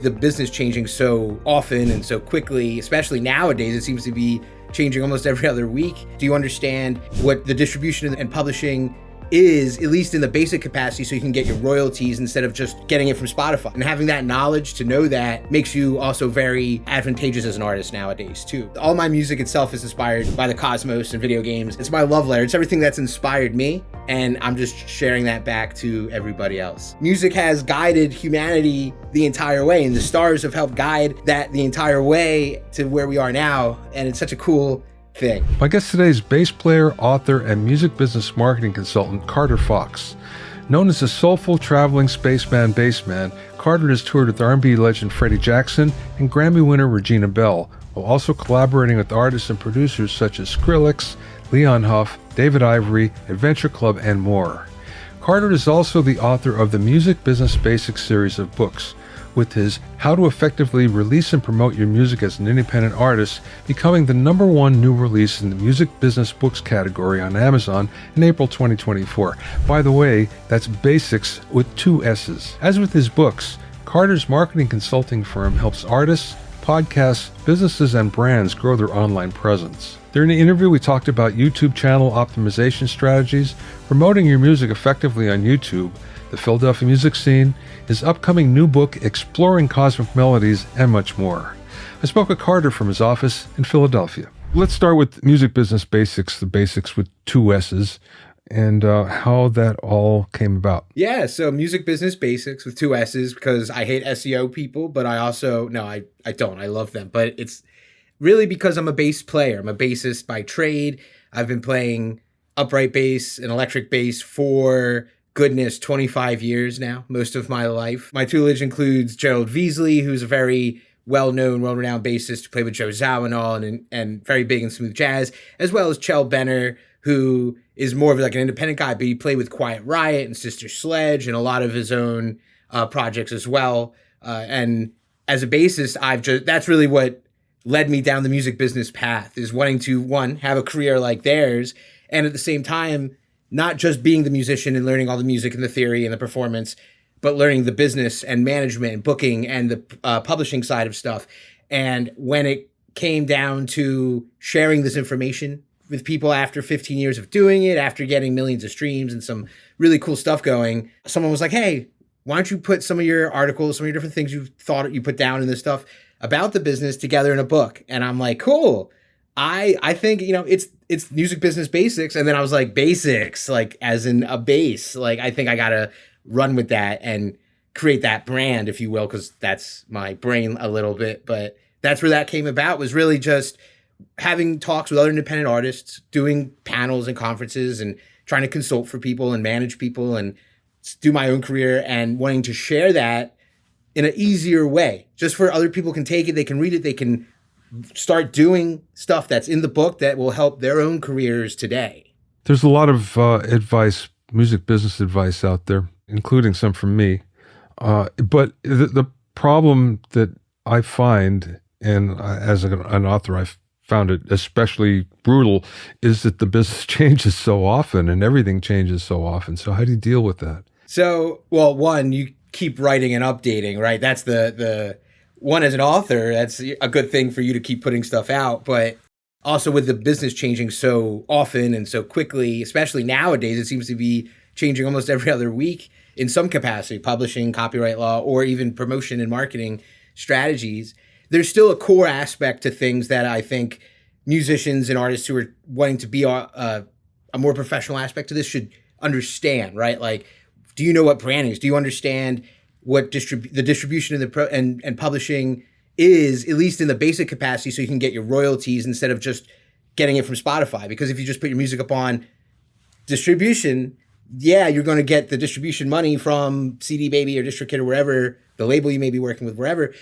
The business changing so often and so quickly, especially nowadays, it seems to be changing almost every other week. Do you understand what the distribution and publishing is, at least in the basic capacity, so you can get your royalties instead of just getting it from Spotify? And having that knowledge to know that makes you also very advantageous as an artist nowadays too. All my music itself is inspired by the cosmos and video games. It's my love letter. It's everything that's inspired me, and I'm just sharing that back to everybody else. Music has guided humanity the entire way, and the stars have helped guide that the entire way to where we are now, and it's such a cool thing. My guest today is bass player, author, and music business marketing consultant Carter Fox. Known as the Soulful Traveling Spaceman Bassman, Carter has toured with R&B legend Freddie Jackson and Grammy-winner Regina Belle, while also collaborating with artists and producers such as Skrillex, Huff, David Ivory, Adventure Club, and more. Carter is also the author of the Music Business Basics series of books, with his How to Effectively Release and Promote Your Music as an Independent Artist becoming the #1 new release in the music business books category on Amazon in April 2024. By the way, that's Basics with 2 S's. As with his books, Carter's marketing consulting firm helps artists, podcasts, businesses, and brands grow their online presence. During the interview, we talked about YouTube channel optimization strategies, promoting your music effectively on YouTube, the Philadelphia music scene, his upcoming new book, Exploring Cosmic Melodies, and much more. I spoke with Carter from his office in Philadelphia. Let's start with music business basics, the basics with 2 S's, and how that all came about. Yeah, so music business basics with 2 S's, because I hate SEO people, but I also, no, I don't. I love them. But it's really because I'm a bass player. I'm a bassist by trade. I've been playing upright bass and electric bass for goodness, 25 years now, most of my life. My tutelage includes Gerald Veasley, who's a very well-known, well-renowned bassist who played with Joe Zawinul and very big in smooth jazz, as well as Chell Benner, who is more of like an independent guy, but he played with Quiet Riot and Sister Sledge and a lot of his own projects as well. And as a bassist, that's really what led me down the music business path, is wanting to, one, have a career like theirs, and at the same time, not just being the musician and learning all the music and the theory and the performance, but learning the business and management and booking and the publishing side of stuff. And when it came down to sharing this information with people after 15 years of doing it, after getting millions of streams and some really cool stuff going, someone was like, hey, why don't you put some of your articles, some of your different things you thought you put down in this stuff about the business together in a book? And I'm like, cool. I think, it's music business basics. And then I was like, basics, like as in a bass. Like, I think I got to run with that and create that brand, if you will, because that's my brain a little bit. But that's where that came about, was really just having talks with other independent artists, doing panels and conferences and trying to consult for people and manage people and do my own career, and wanting to share that in an easier way, just where other people can take it, they can read it, they can start doing stuff that's in the book that will help their own careers today. There's a lot of advice, music business advice out there, including some from me. But the problem that I find, and as an author, I've found it especially brutal, is that the business changes so often and everything changes so often. So how do you deal with that? So, well, one, you keep writing and updating, right? That's the one, as an author, that's a good thing for you to keep putting stuff out. But also with the business changing so often and so quickly, especially nowadays, it seems to be changing almost every other week in some capacity, publishing, copyright law, or even promotion and marketing strategies. There's still a core aspect to things that I think musicians and artists who are wanting to be a more professional aspect to this should understand, right? Like, do you know what branding is? Do you understand what the distribution and publishing is, at least in the basic capacity, so you can get your royalties instead of just getting it from Spotify? Because if you just put your music up on distribution, yeah, you're going to get the distribution money from CD Baby or DistroKid or wherever, the label you may be working with, wherever.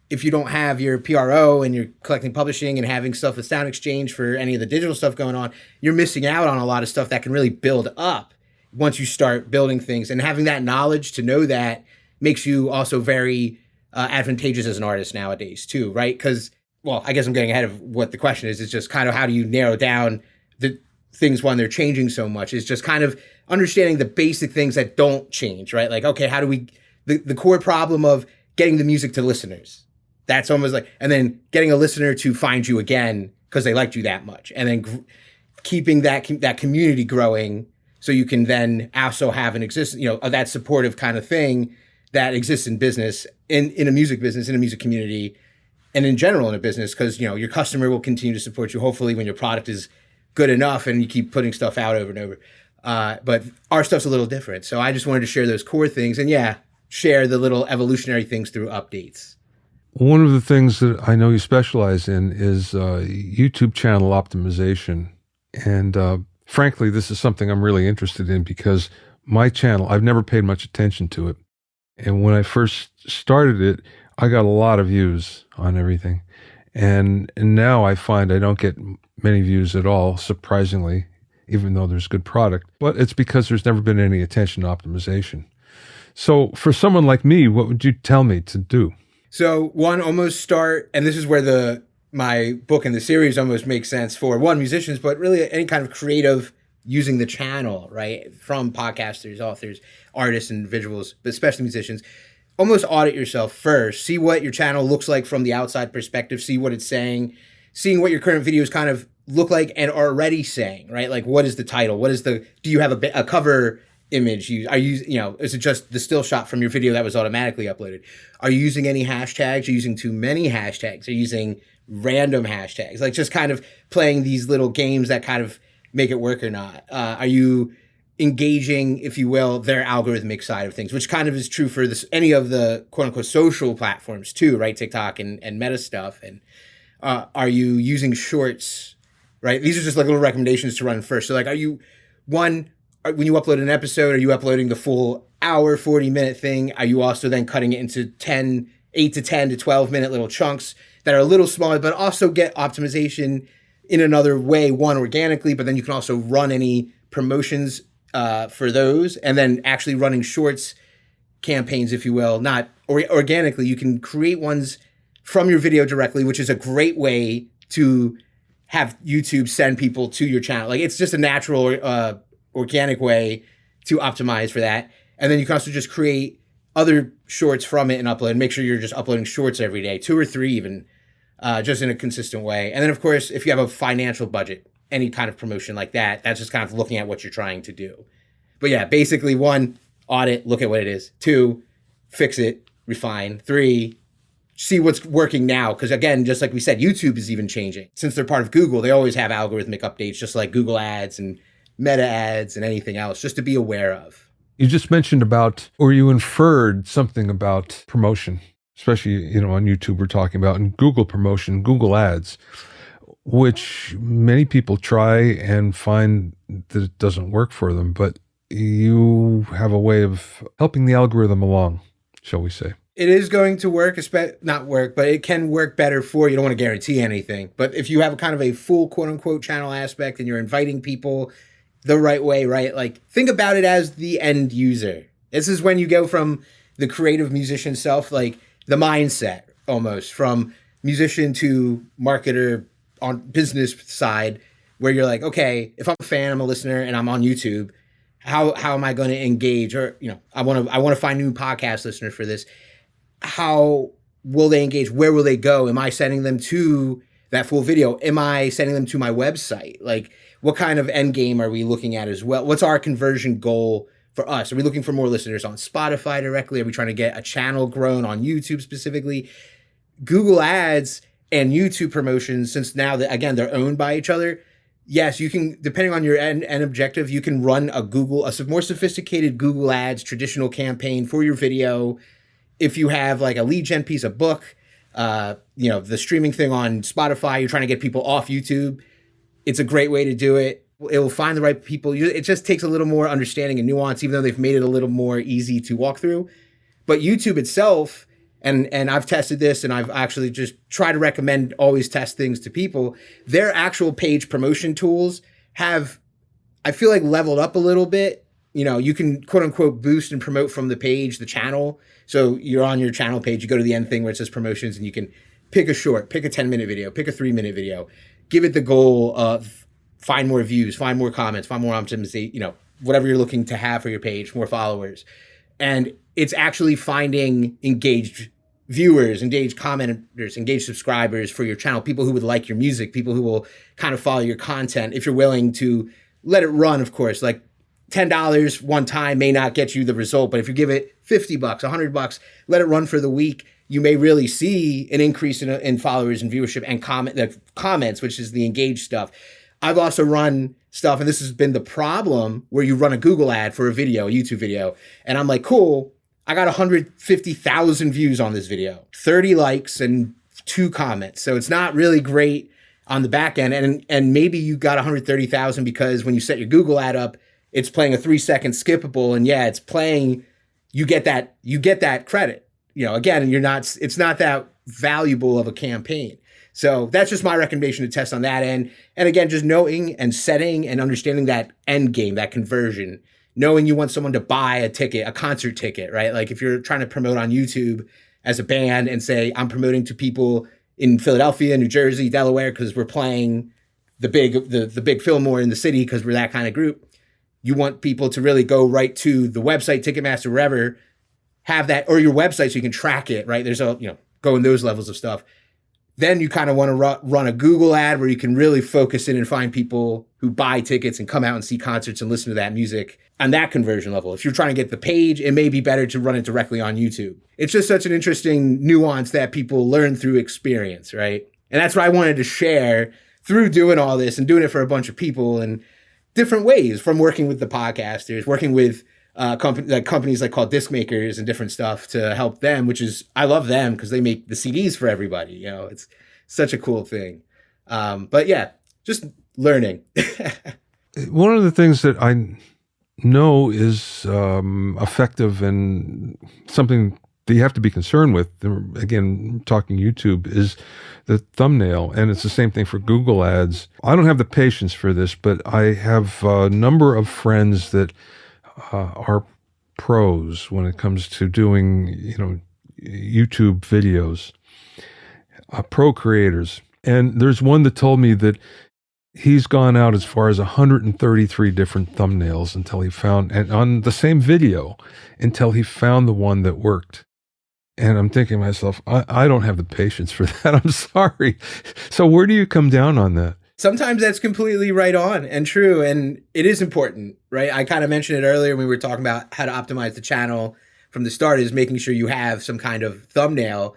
If you don't have your PRO and you're collecting publishing and having stuff with Sound Exchange for any of the digital stuff going on, you're missing out on a lot of stuff that can really build up once you start building things. And having that knowledge to know that makes you also very advantageous as an artist nowadays too, right? Because, well, I guess I'm getting ahead of what the question is. It's just kind of how do you narrow down the things when they're changing so much? It's just kind of understanding the basic things that don't change, right? Like, okay, how do we, the core problem of getting the music to listeners. That's almost like, and then getting a listener to find you again because they liked you that much, and then keeping that community growing, so you can then also have an that supportive kind of thing that exists in business, in a music business, in a music community, and in general in a business, because your customer will continue to support you, hopefully, when your product is good enough and you keep putting stuff out over and over. But our stuff's a little different. So I just wanted to share those core things, and share the little evolutionary things through updates. One of the things that I know you specialize in is YouTube channel optimization. And frankly, this is something I'm really interested in, because my channel, I've never paid much attention to it. And when I first started it, I got a lot of views on everything. And now I find I don't get many views at all, surprisingly, even though there's good product. But it's because there's never been any attention to optimization. So for someone like me, what would you tell me to do? So one, almost start, and this is where my book and the series almost makes sense for musicians, but really any kind of creative using the channel, right? From podcasters, authors, artists, individuals, but especially musicians. Almost audit yourself first. See what your channel looks like from the outside perspective. See what it's saying. Seeing what your current videos kind of look like and are already saying, right? Like, what is the title? Do you have a cover image? Is it just the still shot from your video that was automatically uploaded? Are you using any hashtags? Are you using too many hashtags? Are you using random hashtags? Like, just kind of playing these little games that kind of make it work or not. Are you engaging, if you will, their algorithmic side of things, which kind of is true for any of the quote unquote social platforms too, right? TikTok and Meta stuff. And are you using shorts, right? These are just like little recommendations to run first. So like, when you upload an episode, are you uploading the full hour, 40-minute thing? Are you also then cutting it into 8 to 10 to 12-minute little chunks that are a little smaller, but also get optimization in another way, one, organically, but then you can also run any promotions for those, and then actually running shorts campaigns, if you will, not organically. You can create ones from your video directly, which is a great way to have YouTube send people to your channel. Like, it's just a natural, organic way to optimize for that. And then you can also just create other shorts from it and upload, and make sure you're just uploading shorts every day, 2 or 3 even, just in a consistent way. And then, of course, if you have a financial budget, any kind of promotion like that, that's just kind of looking at what you're trying to do. But yeah, basically 1, audit, look at what it is. 2, fix it, refine. 3, see what's working now. Because again, just like we said, YouTube is even changing. Since they're part of Google, they always have algorithmic updates, just like Google ads and Meta ads and anything else, just to be aware of. You just mentioned or you inferred something about promotion, especially, on YouTube we're talking about, and Google promotion, Google ads, which many people try and find that it doesn't work for them. But you have a way of helping the algorithm along, shall we say. It is going to work, not work, but it can work better for you. You don't want to guarantee anything. But if you have kind of a full quote-unquote channel aspect and you're inviting people the right way, right? Like, think about it as the end user. This is when you go from the creative musician self, like the mindset almost, from musician to marketer on business side, where you're like, okay, if I'm a fan, I'm a listener, and I'm on YouTube, how am I going to engage? Or, I want to find new podcast listeners for this. How will they engage? Where will they go? Am I sending them to that full video? Am I sending them to my website? Like, what kind of end game are we looking at as well? What's our conversion goal for us? Are we looking for more listeners on Spotify directly? Are we trying to get a channel grown on YouTube specifically? Google ads and YouTube promotions, since now that, again, they're owned by each other, yes, you can, depending on your end objective, you can run a more sophisticated Google ads traditional campaign for your video. If you have like a lead gen piece, a book, the streaming thing on Spotify, you're trying to get people off YouTube, it's a great way to do it. It will find the right people. It just takes a little more understanding and nuance, even though they've made it a little more easy to walk through. But YouTube itself, and I've tested this, and I've actually just tried to recommend, always test things to people. Their actual page promotion tools have, I feel like, leveled up a little bit. You can quote unquote boost and promote from the page, the channel. So you're on your channel page, you go to the end thing where it says promotions, and you can pick a 10-minute video, pick a 3-minute video, give it the goal of find more views, find more comments, find more optimization, whatever you're looking to have for your page, more followers. And it's actually finding engaged viewers, engaged commenters, engaged subscribers for your channel, people who would like your music, people who will kind of follow your content, if you're willing to let it run, of course. Like $10 one time may not get you the result, but if you give it $50, $100, let it run for the week, you may really see an increase in followers and viewership and comments, which is the engaged stuff. I've also run stuff, and this has been the problem, where you run a Google ad for a video, a YouTube video, and I'm like, cool, I got 150,000 views on this video, 30 likes and 2 comments. So it's not really great on the back end. And maybe you got 130,000 because when you set your Google ad up, it's playing a 3-second skippable, and yeah, it's playing, you get that credit. You know, again, it's not that valuable of a campaign. So that's just my recommendation to test on that end. And again, just knowing and setting and understanding that end game, that conversion, knowing you want someone to buy a ticket, a concert ticket, right? Like if you're trying to promote on YouTube as a band and say, I'm promoting to people in Philadelphia, New Jersey, Delaware, because we're playing the big Fillmore in the city because we're that kind of group. You want people to really go right to the website, Ticketmaster, wherever, have that, or your website so you can track it, right? There's go in those levels of stuff. Then you kind of want to run a Google ad where you can really focus in and find people who buy tickets and come out and see concerts and listen to that music on that conversion level. If you're trying to get the page, it may be better to run it directly on YouTube. It's just such an interesting nuance that people learn through experience, right? And that's what I wanted to share through doing all this and doing it for a bunch of people in different ways, from working with the podcasters, working with companies like called disc makers and different stuff to help them, which is, I love them because they make the CDs for everybody. You know, it's such a cool thing. But yeah, just learning. One of the things that I know is effective and something that you have to be concerned with, again, talking YouTube, is the thumbnail. And it's the same thing for Google Ads. I don't have the patience for this, but I have a number of friends that are pros when it comes to doing, YouTube videos, pro creators. And there's one that told me that he's gone out as far as 133 different thumbnails until he found, and on the same video, until he found the one that worked. And I'm thinking to myself, I don't have the patience for that. I'm sorry. So where do you come down on that? Sometimes that's completely right on and true. And it is important, right? I kind of mentioned it earlier when we were talking about how to optimize the channel from the start, is making sure you have some kind of thumbnail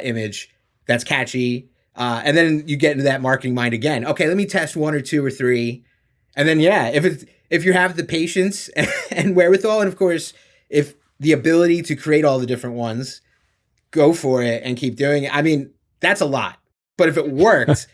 image that's catchy. And then you get into that marketing mind again. Okay, let me test 1 or 2 or 3. And then, yeah, if you have the patience and wherewithal, and of course, if the ability to create all the different ones, go for it and keep doing it. I mean, that's a lot. But if it worked,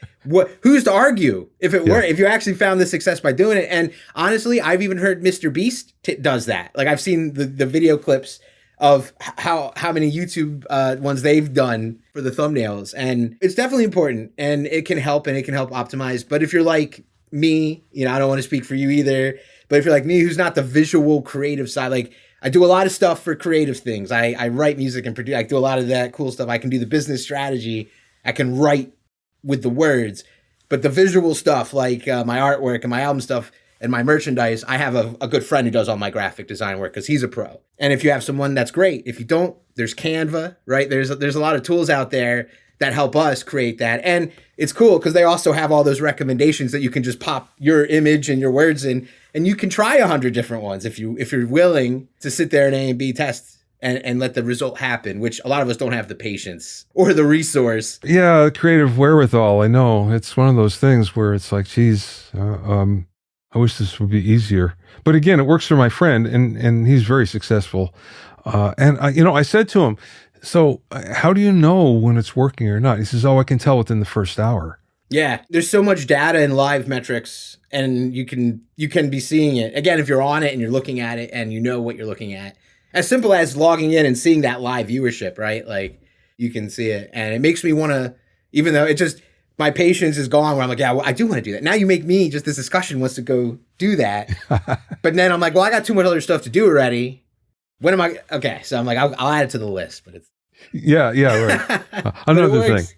who's to argue? If it worked, if you actually found the success by doing it. And honestly, I've even heard Mr. Beast does that. Like, I've seen the video clips of how many YouTube ones they've done for the thumbnails. And it's definitely important, and it can help optimize. But if you're like me, I don't want to speak for you either, but if you're like me, who's not the visual creative side, like I do a lot of stuff for creative things. I write music and produce. I do a lot of that cool stuff. I can do the business strategy. I can write with the words, but the visual stuff, like my artwork and my album stuff and my merchandise, I have a good friend who does all my graphic design work because he's a pro. And if you have someone, that's great. If you don't, there's Canva, right? There's a lot of tools out there that help us create that. And it's cool because they also have all those recommendations that you can just pop your image and your words in, and you can try 100 different ones if you're willing to sit there and A&B test and let the result happen, which a lot of us don't have the patience or the resource. Yeah, creative wherewithal. I know. It's one of those things where it's like, geez, I wish this would be easier. But again, it works for my friend, and he's very successful. And I said to him, so how do you know when it's working or not? He says, I can tell within the first hour. Yeah, there's so much data and live metrics, and you can be seeing it. Again, if you're on it and you're looking at it and you know what you're looking at. As simple as logging in and seeing that live viewership, right? Like, you can see it. And it makes me want to, even though my patience is gone, where I'm like, yeah, well, I do want to do that. Now you make me, just this discussion wants to go do that. But then I'm like, well, I got too much other stuff to do already. When am I? Okay. So I'm like, I'll add it to the list, but it's. Yeah, right.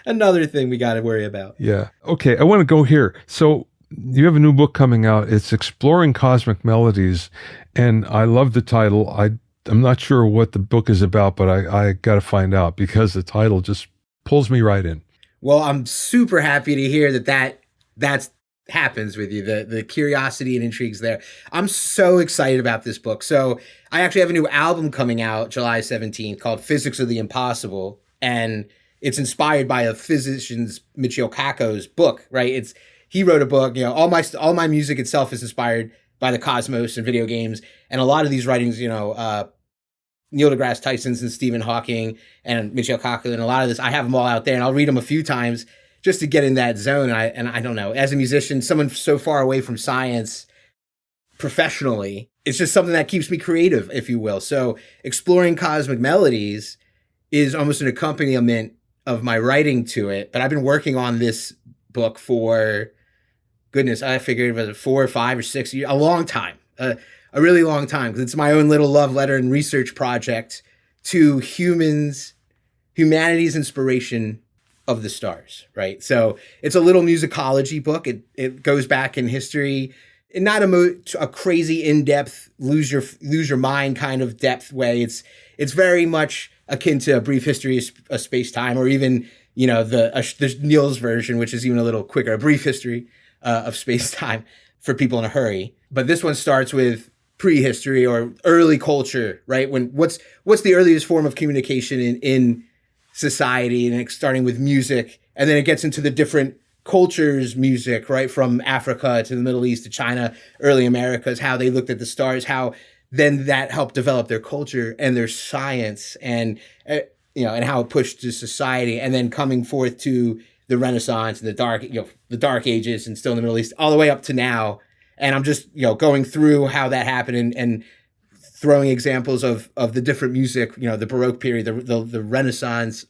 Another thing we got to worry about. Yeah. Okay. I want to go here. So you have a new book coming out. It's Exploring Cosmic Melodies. And I love the title. I I'm not sure what the book is about, but I got to find out because the title just pulls me right in. Well, I'm super happy to hear that happens with you. The curiosity and intrigues there. I'm so excited about this book. So I actually have a new album coming out July 17th called Physics of the Impossible. And it's inspired by a physician's Michio Kaku's book, right? He wrote a book, all my music itself is inspired by the cosmos and video games. And a lot of these writings, Neil deGrasse Tyson's and Stephen Hawking and Michio Kaku and a lot of this, I have them all out there and I'll read them a few times just to get in that zone. And I don't know, as a musician, someone so far away from science professionally, it's just something that keeps me creative, if you will. So Exploring Cosmic Melodies is almost an accompaniment of my writing to it. But I've been working on this book for, goodness, I figured it was 4 or 5 or 6 years, a long time. A really long time, because it's my own little love letter and research project to humanity's inspiration of the stars, right? So it's a little musicology book. It goes back in history, in not a crazy in-depth, lose your mind kind of depth way. It's very much akin to A Brief History of Space-Time, or even the Neil's version, which is even a little quicker, A Brief History of Space-Time for people in a hurry. But this one starts with prehistory or early culture, right? What's the earliest form of communication in society, and it's starting with music, and then it gets into the different cultures' music, right? From Africa to the Middle East to China, early Americas, how they looked at the stars, how then that helped develop their culture and their science, and and how it pushed to society, and then coming forth to the Renaissance and the Dark Ages, and still in the Middle East, all the way up to now. And I'm just, going through how that happened and throwing examples of the different music, the Baroque period, the Renaissance,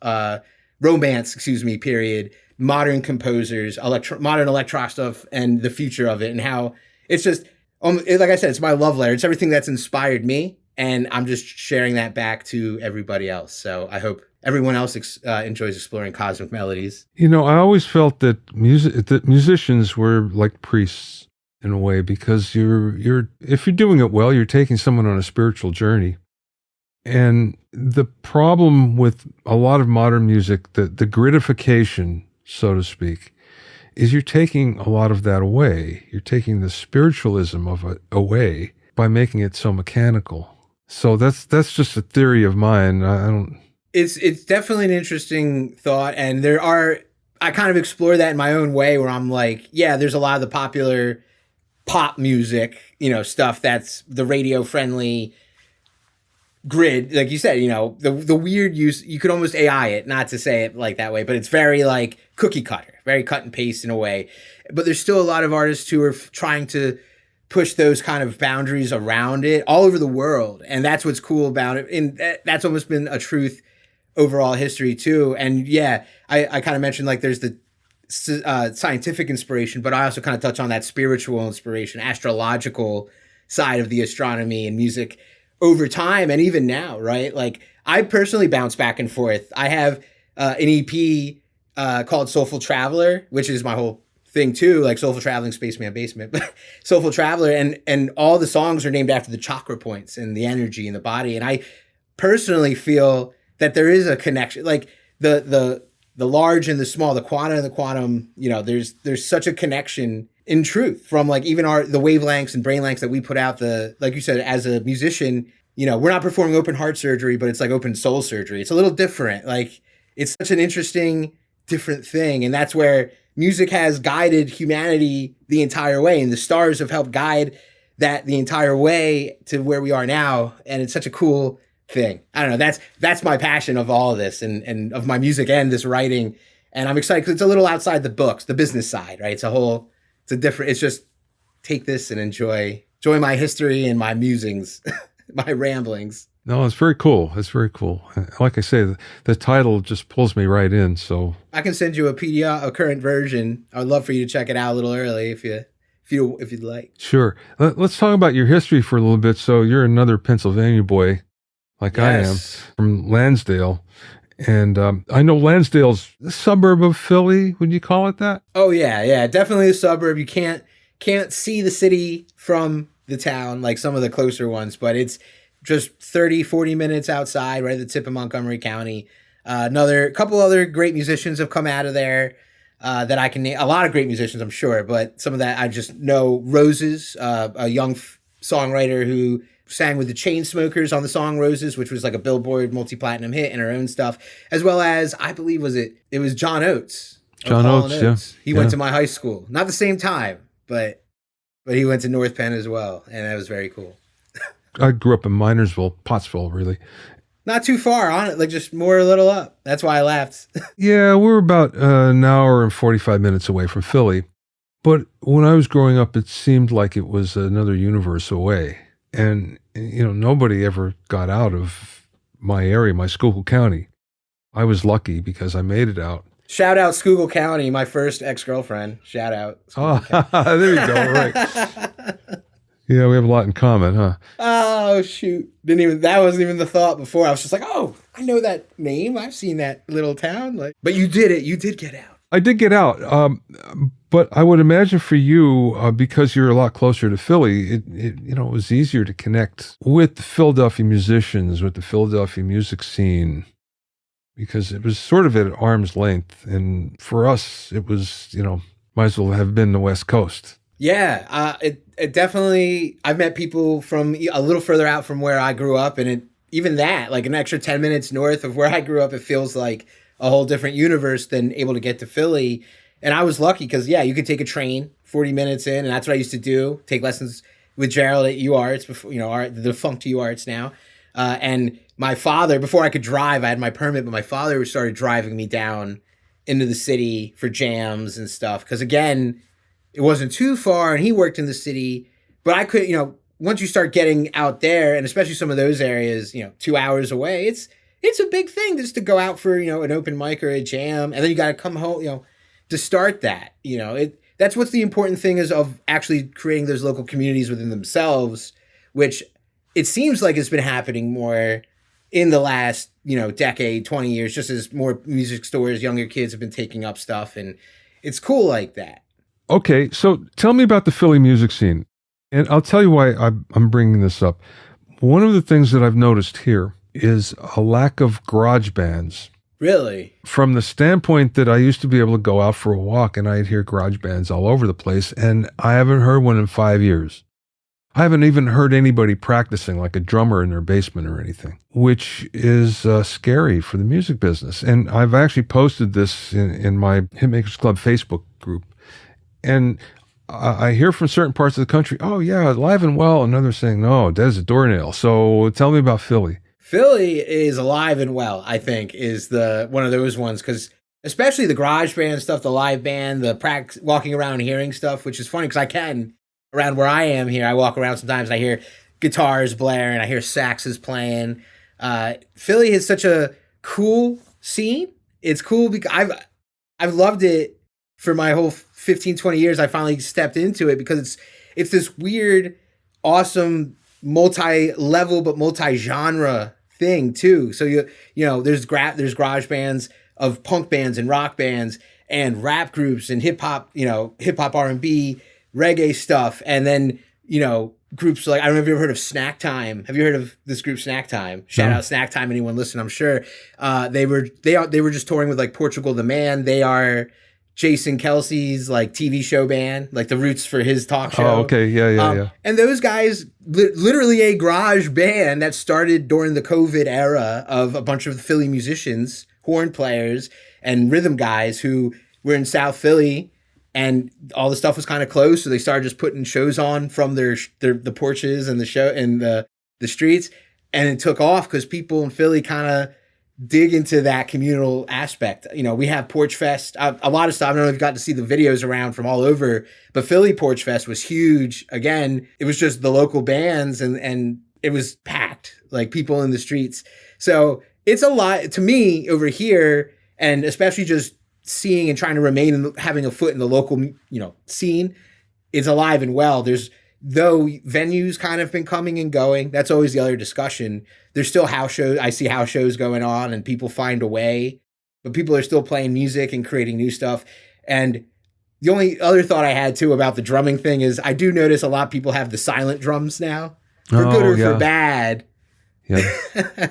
Romance, period, modern composers, modern electro stuff, and the future of it, and how it's just, like I said, it's my love letter. It's everything that's inspired me, and I'm just sharing that back to everybody else. So I hope everyone else enjoys Exploring Cosmic Melodies. I always felt that musicians were like priests in a way, because you're if you're doing it well, you're taking someone on a spiritual journey. And the problem with a lot of modern music, the gratification, so to speak, is you're taking a lot of that away. You're taking the spiritualism of it away by making it so mechanical. So that's just a theory of mine. I don't. It's definitely an interesting thought, and I kind of explore that in my own way, where I'm like, yeah, there's a lot of the popular pop music, stuff that's the radio friendly grid, like you said, the weird use, you could almost AI it, not to say it like that way, but it's very like cookie cutter, very cut and paste in a way. But there's still a lot of artists who are trying to push those kind of boundaries around it all over the world. And that's what's cool about it. And that's almost been a truth overall history too. And yeah, I kind of mentioned like there's the scientific inspiration, but I also kind of touch on that spiritual inspiration, astrological side of the astronomy and music over time, and even now, right? Like I personally bounce back and forth. I have an EP called Soulful Traveler, which is my whole thing too, like Soulful Traveling Spaceman Bassman, Soulful Traveler, and all the songs are named after the chakra points and the energy in the body. And I personally feel that there is a connection, like the large and the small, the quanta and the quantum, there's such a connection in truth from like even the wavelengths and brain lengths that we put out, like you said, as a musician, we're not performing open heart surgery, but it's like open soul surgery. It's a little different. Like it's such an interesting, different thing. And that's where music has guided humanity the entire way. And the stars have helped guide that the entire way to where we are now. And it's such a cool thing. I don't know. That's my passion of all of this and of my music and this writing. And I'm excited because it's a little outside the books, the business side, right? It's just take this and enjoy my history and my musings, my ramblings. No, it's very cool. It's very cool. Like I say, the title just pulls me right in. So I can send you a PDF, a current version. I'd love for you to check it out a little early if you'd like. Sure. Let's talk about your history for a little bit. So you're another Pennsylvania boy, like yes. I am, from Lansdale. And I know Lansdale's a suburb of Philly. Would you call it that? Oh, yeah. Definitely a suburb. You can't see the city from the town like some of the closer ones, but it's just 30, 40 minutes outside, right at the tip of Montgomery County. Another couple other great musicians have come out of there that I can name. A lot of great musicians, I'm sure, but some of that I just know. Roses, a young songwriter who sang with the Chainsmokers on the song Roses, which was like a Billboard multi-platinum hit, and her own stuff, as well as, I believe, it was John Oates. John Oates, yeah. He went to my high school. Not the same time, but he went to North Penn as well, and that was very cool. I grew up in Minersville, Pottsville, really. Not too far on it, like just more a little up. That's why I laughed. Yeah, we were about an hour and 45 minutes away from Philly. But when I was growing up, it seemed like it was another universe away. And, nobody ever got out of my area, my Schuylkill County. I was lucky because I made it out. Shout out Schuylkill County, my first ex-girlfriend. Shout out. There you go, right. Yeah, we have a lot in common, huh? Oh, shoot. That wasn't even the thought before. I was just like, oh, I know that name. I've seen that little town. But you did it. You did get out. I did get out. But I would imagine for you, because you're a lot closer to Philly, it was easier to connect with the Philadelphia musicians, with the Philadelphia music scene, because it was sort of at arm's length. And for us, it was, might as well have been the West Coast. Yeah, it definitely, I've met people from a little further out from where I grew up, and even that, like an extra 10 minutes north of where I grew up, it feels like a whole different universe than able to get to Philly. And I was lucky because, you could take a train 40 minutes in, and that's what I used to do, take lessons with Gerald at UArts, before, the defunct UArts now. And my father, before I could drive, I had my permit, but my father started driving me down into the city for jams and stuff. Because again, it wasn't too far, and he worked in the city, but I could, once you start getting out there, and especially some of those areas, 2 hours away, it's a big thing just to go out for, an open mic or a jam, and then you got to come home, to start that, that's what's the important thing is of actually creating those local communities within themselves, which it seems like it's been happening more in the last, decade, 20 years, just as more music stores, younger kids have been taking up stuff, and it's cool like that. Okay, so tell me about the Philly music scene. And I'll tell you why I'm bringing this up. One of the things that I've noticed here is a lack of garage bands. Really? From the standpoint that I used to be able to go out for a walk and I'd hear garage bands all over the place, and I haven't heard one in 5 years. I haven't even heard anybody practicing, like a drummer in their basement or anything, which is scary for the music business. And I've actually posted this in my Hitmakers Club Facebook group. And I hear from certain parts of the country, oh, yeah, alive and well. And others saying, no, dead as a doornail. So tell me about Philly. Philly is alive and well, I think, is one of those ones. Because especially the garage band stuff, the live band, the practice, walking around hearing stuff, which is funny because I can, around where I am here, I walk around sometimes and I hear guitars blaring, I hear saxes playing. Philly is such a cool scene. It's cool because I've loved it for my whole 15, 20 years. I finally stepped into it because it's this weird, awesome, multi-level but multi-genre thing too. So there's garage bands of punk bands and rock bands and rap groups and hip hop R&B, reggae stuff, and then groups like, I don't know if you've ever heard of Snack Time. Have you heard of this group Snack Time? Shout out Snack Time, anyone listen, I'm sure. They were just touring with like Portugal the Man. They are Jason Kelsey's like TV show band, like the roots for his talk show. Oh, okay. Yeah. And those guys, literally a garage band that started during the COVID era of a bunch of Philly musicians, horn players and rhythm guys who were in South Philly, and all the stuff was kind of closed. So they started just putting shows on from the porches and the show and the streets. And it took off because people in Philly kind of dig into that communal aspect. We have Porch Fest, a lot of stuff. I don't know if you've got to see the videos around from all over, but Philly Porch Fest was huge. Again, it was just the local bands and it was packed, like people in the streets. So it's a lot to me over here, and especially just seeing and trying to remain and having a foot in the local, scene is alive and well. Though venues kind of been coming and going, that's always the other discussion. There's still house shows. I see house shows going on and people find a way, but people are still playing music and creating new stuff. And the only other thought I had too about the drumming thing is I do notice a lot of people have the silent drums now, for good or for bad. Yeah.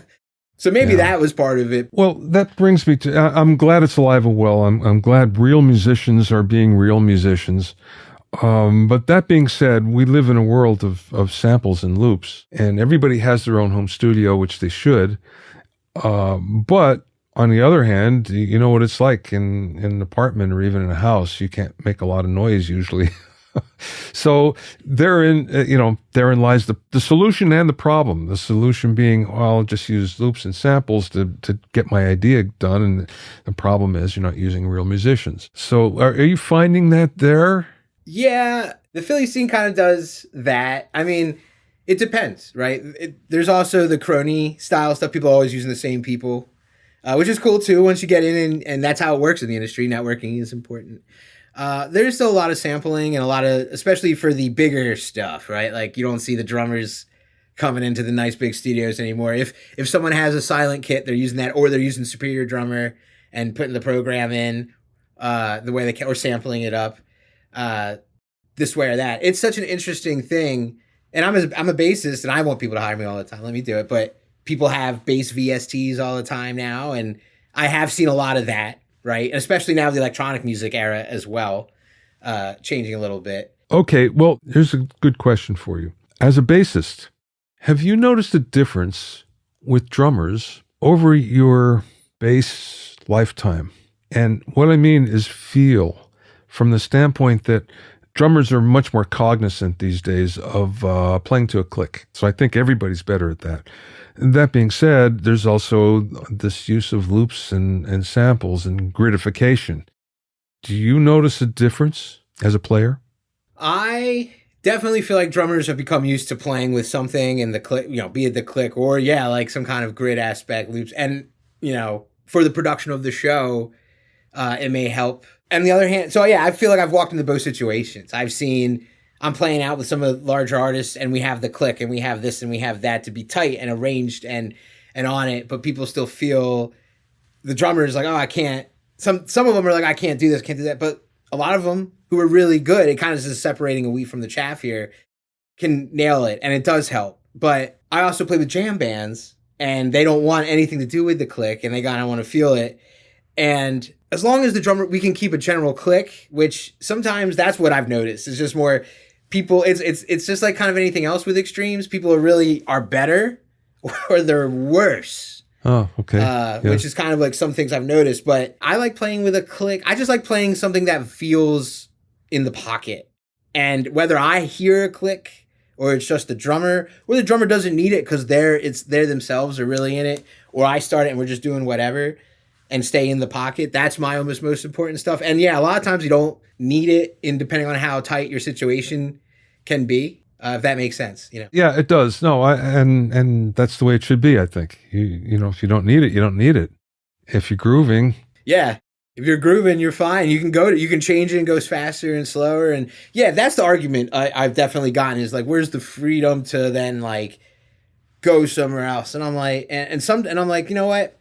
So maybe that was part of it. Well, that brings me to, I'm glad it's alive and well. I'm glad real musicians are being real musicians. But that being said, we live in a world of samples and loops, and everybody has their own home studio, which they should. But on the other hand, you know what it's like in an apartment or even in a house. You can't make a lot of noise usually. So therein lies the solution and the problem. The solution being, well, I'll just use loops and samples to get my idea done. And the problem is you're not using real musicians. So are you finding that there? Yeah, the Philly scene kind of does that. I mean, it depends, right? There's also the crony style stuff. People are always using the same people, which is cool too once you get in, and that's how it works in the industry. Networking is important. There's still a lot of sampling and a lot of, especially for the bigger stuff, right? Like you don't see the drummers coming into the nice big studios anymore. If someone has a silent kit, they're using that, or they're using Superior Drummer and putting the program in the way they can, or sampling it up this way or that. It's such an interesting thing. And I'm a bassist, and I want people to hire me all the time. Let me do it. But people have bass VSTs all the time now, and I have seen a lot of that. Right. And especially now the electronic music era as well, changing a little bit. Okay. Well, here's a good question for you. As a bassist, have you noticed a difference with drummers over your bass lifetime? And what I mean is feel, from the standpoint that drummers are much more cognizant these days of playing to a click. So I think everybody's better at that. That being said, there's also this use of loops and samples and gridification. Do you notice a difference as a player? I definitely feel like drummers have become used to playing with something in the click, be it the click or like some kind of grid aspect loops. And, for the production of the show, it may help. And the other hand, so yeah, I feel like I've walked into both situations. I'm playing out with some of the larger artists, and we have the click, and we have this, and we have that to be tight and arranged and on it. But people still feel the drummer is like, oh, I can't. Some of them are like, I can't do this, can't do that. But a lot of them who are really good, it kind of is separating a wheat from the chaff here, can nail it, and it does help. But I also play with jam bands, and they don't want anything to do with the click, and they kind of want to feel it. And as long as the drummer, we can keep a general click, which sometimes that's what I've noticed. It's just more people. It's just like kind of anything else with extremes. People are better or they're worse. Oh, okay. Which is kind of like some things I've noticed. But I like playing with a click. I just like playing something that feels in the pocket. And whether I hear a click or it's just the drummer, or the drummer doesn't need it because they're themselves are really in it, or I start it and we're just doing whatever and stay in the pocket. That's my almost most important stuff. And yeah, a lot of times you don't need it depending on how tight your situation can be, if that makes sense. Yeah, it does. No, and that's the way it should be, I think. If you don't need it, you don't need it. If you're grooving. Yeah. If you're grooving, you're fine. You can change it and goes faster and slower. And yeah, that's the argument I've definitely gotten is like, where's the freedom to then like go somewhere else? And I'm like, and I'm like, you know what?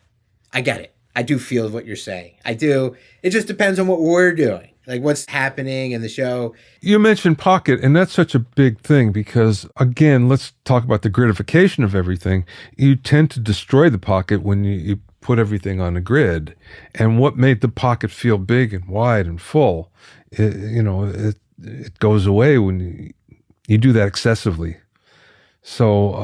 I get it. I do feel what you're saying. I do. It just depends on what we're doing, like what's happening in the show. You mentioned pocket, and that's such a big thing because, again, let's talk about the gridification of everything. You tend to destroy the pocket when you put everything on a grid. And what made the pocket feel big and wide and full, it goes away when you do that excessively. So,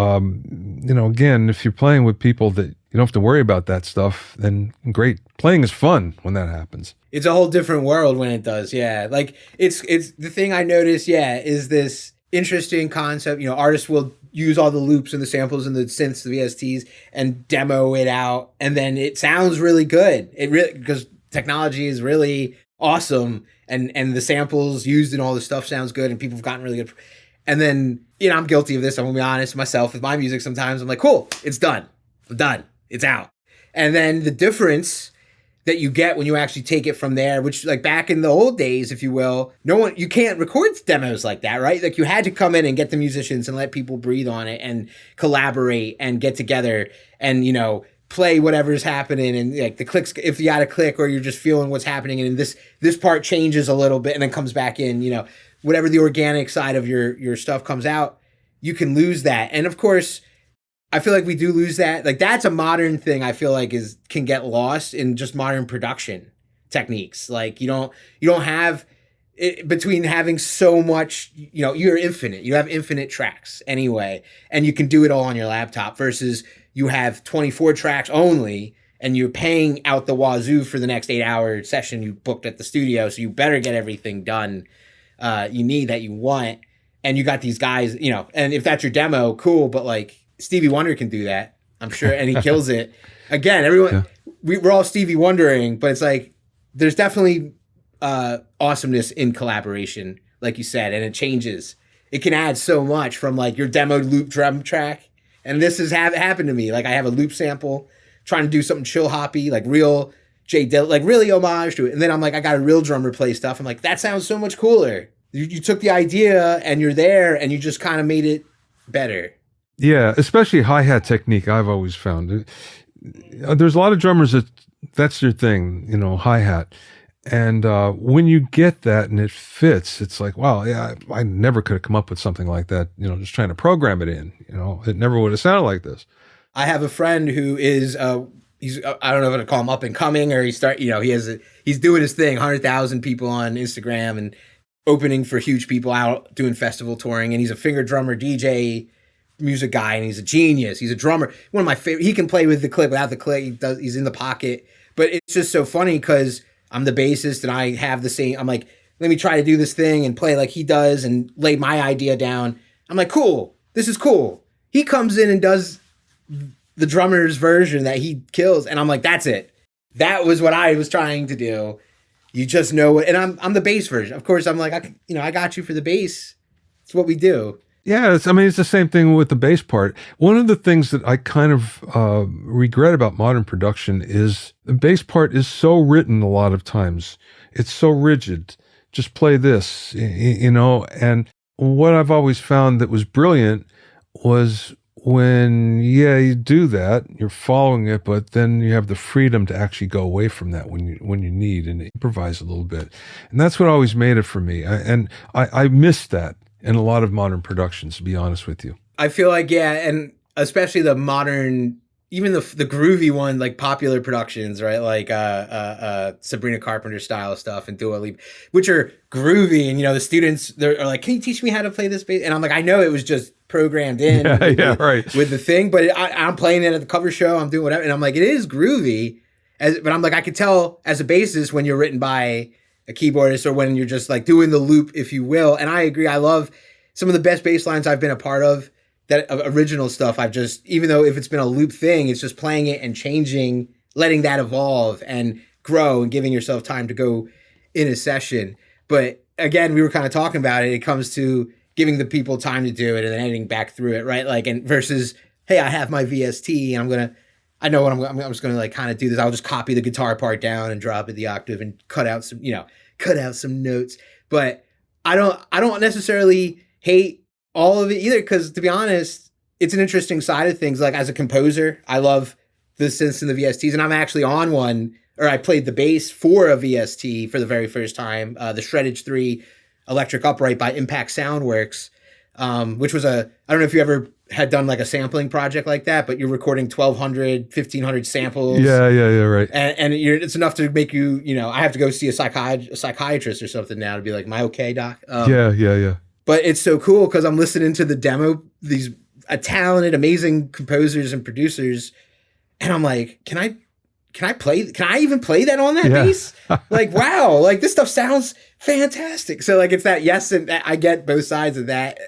again, if you're playing with people that you don't have to worry about that stuff, then great. Playing is fun when that happens. It's a whole different world when it does. Yeah. Like it's the thing I noticed. Yeah. Is this interesting concept? Artists will use all the loops and the samples and the synths, the VSTs, and demo it out. And then it sounds really good. Because technology is really awesome. And the samples used in all the stuff sounds good. And people have gotten really good. And then, I'm guilty of this. I'm going to be honest myself with my music. Sometimes I'm like, cool, it's done. I'm done. It's out. And then the difference that you get when you actually take it from there, which like back in the old days, if you will, you can't record demos like that, right? Like you had to come in and get the musicians and let people breathe on it and collaborate and get together and, play whatever's happening. And like the clicks, if you got a click or you're just feeling what's happening and this part changes a little bit and then comes back in, whatever the organic side of your stuff comes out, you can lose that. And of course, I feel like we do lose that. Like that's a modern thing I feel like can get lost in just modern production techniques. Like you don't have it, between having so much, you're infinite. You have infinite tracks anyway, and you can do it all on your laptop versus you have 24 tracks only and you're paying out the wazoo for the next 8-hour session you booked at the studio. So you better get everything done you need that you want. And you got these guys, and if that's your demo, cool. But like Stevie Wonder can do that, I'm sure. And he kills it. Again, everyone, we're all Stevie Wondering, but it's like, there's definitely awesomeness in collaboration, like you said, and it changes. It can add so much from like your demoed loop drum track. And this has happened to me. Like I have a loop sample trying to do something chill hoppy, like real J Dilla, like really homage to it. And then I'm like, I got a real drummer play stuff. I'm like, that sounds so much cooler. You took the idea and you're there and you just kind of made it better. Yeah, especially hi-hat technique, I've always found. There's a lot of drummers that's their thing, hi-hat. And when you get that and it fits, it's like, wow, yeah, I never could have come up with something like that, just trying to program it in. It never would have sounded like this. I have a friend who is, he's, I don't know if to call him up and coming or he's doing his thing, 100,000 people on Instagram and opening for huge people out doing festival touring. And he's a finger drummer, DJ, music guy, and he's a genius. He's a drummer. One of my favorite. He can play with the click, without the click. He's in the pocket. But it's just so funny because I'm the bassist and I have the same. I'm like, let me try to do this thing and play like he does and lay my idea down. I'm like, cool. This is cool. He comes in and does the drummer's version that he kills, and I'm like, that's it. That was what I was trying to do. You just know it. And I'm the bass version. Of course, I'm like, I got you for the bass. It's what we do. Yeah, it's the same thing with the bass part. One of the things that I kind of regret about modern production is the bass part is so written a lot of times. It's so rigid. Just play this, And what I've always found that was brilliant was when, you do that, you're following it, but then you have the freedom to actually go away from that when you need and improvise a little bit. And that's what always made it for me. I missed that in a lot of modern productions, to be honest with you. I feel like, and especially the modern, even the groovy one, like popular productions, right? Like Sabrina Carpenter style stuff and Dua Lipa, which are groovy. And, the students, they're like, can you teach me how to play this bass? And I'm like, I know it was just programmed in with the thing, but I'm playing it at the cover show. I'm doing whatever. And I'm like, it is groovy. But I'm like, I could tell as a bassist when you're written by a keyboardist or when you're just like doing the loop, if you will. And I agree. I love some of the best bass lines I've been a part of, that original stuff. I've just, even though if it's been a loop thing, it's just playing it and changing, letting that evolve and grow and giving yourself time to go in a session. But again, we were kind of talking about it. It comes to giving the people time to do it and then editing back through it, right? Like, and versus, hey, I have my VST and I know what I'm just going to like kind of do this. I'll just copy the guitar part down and drop it the octave and cut out some notes. But I don't necessarily hate all of it either, because to be honest, it's an interesting side of things. Like as a composer, I love the synths and the VSTs, and I'm actually on one, or I played the bass for a VST for the very first time, the Shreddage 3 Electric Upright by Impact Soundworks, which was I don't know if you ever had done like a sampling project like that, but you're recording 1,200, 1,500 samples. Yeah, right. And it's enough to make you, I have to go see a psychiatrist or something now to be like, am I okay, doc? Yeah. But it's so cool because I'm listening to the demo, these talented, amazing composers and producers, and I'm like, can I even play that on that bass? Like, wow, like this stuff sounds fantastic. So like, it's that yes, and I get both sides of that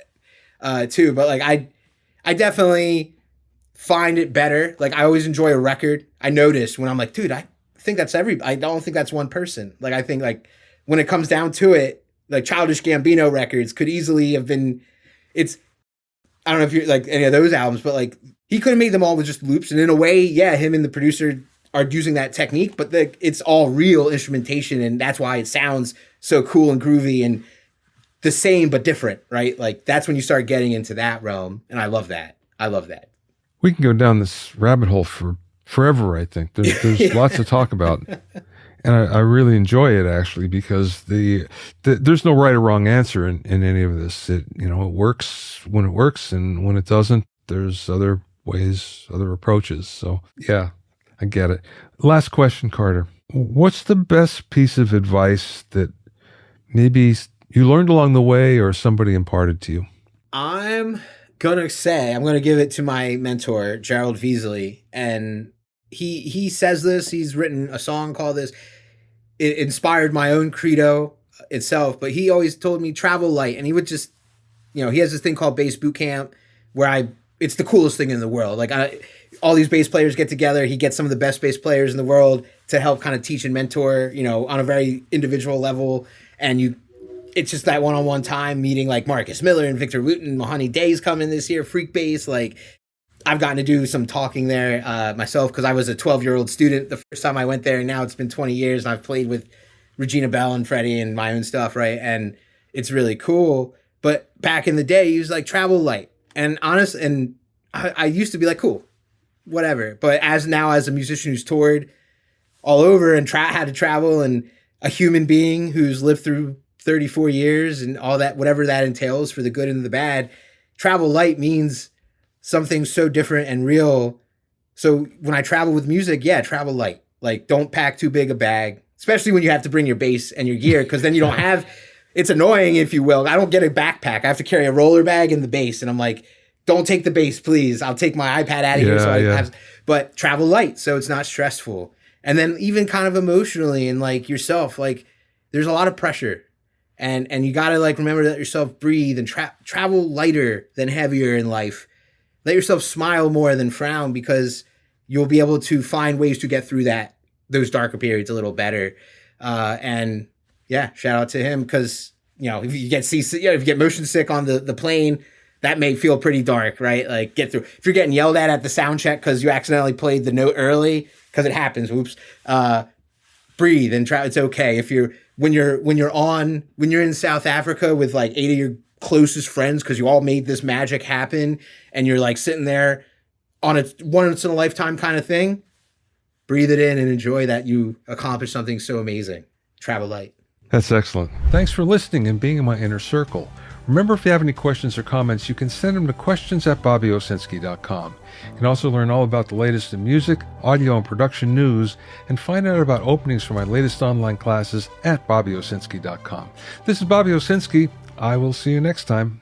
too. But like, I definitely find it better. Like I always enjoy a record. I notice when I'm like, dude, I don't think that's one person. Like I think like when it comes down to it, like Childish Gambino records could easily have been, I don't know if you're like any of those albums, but like he could have made them all with just loops. And in a way, him and the producer are using that technique, but it's all real instrumentation. And that's why it sounds so cool and groovy and the same, but different, right? Like that's when you start getting into that realm. And I love that. We can go down this rabbit hole for forever. I think there's lots to talk about. And I really enjoy it actually, because there's no right or wrong answer in any of this. It works when it works, and when it doesn't, there's other ways, other approaches. So yeah, I get it. Last question, Carter. What's the best piece of advice that maybe you learned along the way or somebody imparted to you? I'm going to give it to my mentor, Gerald Veasley. And he says this, he's written a song called this. It inspired my own credo itself, but he always told me travel light. And he would just, he has this thing called Bass Boot Camp where it's the coolest thing in the world. Like all these bass players get together. He gets some of the best bass players in the world to help kind of teach and mentor, on a very individual level. And it's just that one-on-one time meeting like Marcus Miller and Victor Wooten. Mahoney Day's coming this year, Freak Bass. Like I've gotten to do some talking there myself because I was a 12-year-old student the first time I went there. And now it's been 20 years and I've played with Regina, Belle, and Freddie and my own stuff, right? And it's really cool. But back in the day, he was like, travel light. And I used to be like, cool, whatever. But as a musician who's toured all over and had to travel, and a human being who's lived through 34 years and all that, whatever that entails for the good and the bad, travel light means something so different and real. So when I travel with music, yeah, travel light. Like don't pack too big a bag, especially when you have to bring your bass and your gear, because then you don't have, it's annoying, if you will. I don't get a backpack. I have to carry a roller bag and the bass. And I'm like, don't take the bass, please. I'll take my iPad out of here. So but travel light, so it's not stressful. And then even kind of emotionally and like yourself, like there's a lot of pressure. And you got to like remember to let yourself breathe and travel lighter than heavier in life. Let yourself smile more than frown, because you'll be able to find ways to get through those darker periods a little better. And yeah, shout out to him, because if you get seasick, if you get motion sick on the plane, that may feel pretty dark, right? Like get through. If you're getting yelled at the sound check because you accidentally played the note early, because it happens. Whoops. Breathe and try. It's okay. If when you're in South Africa with like 8 of your closest friends, because you all made this magic happen, and you're like sitting there on a once in a lifetime kind of thing, breathe it in and enjoy that you accomplished something so amazing. Travel light. That's excellent. Thanks for listening and being in my inner circle. Remember, if you have any questions or comments, you can send them to questions@bobbyowsinski.com. You can also learn all about the latest in music, audio, and production news, and find out about openings for my latest online classes at bobbyowsinski.com. This is Bobby Owsinski. I will see you next time.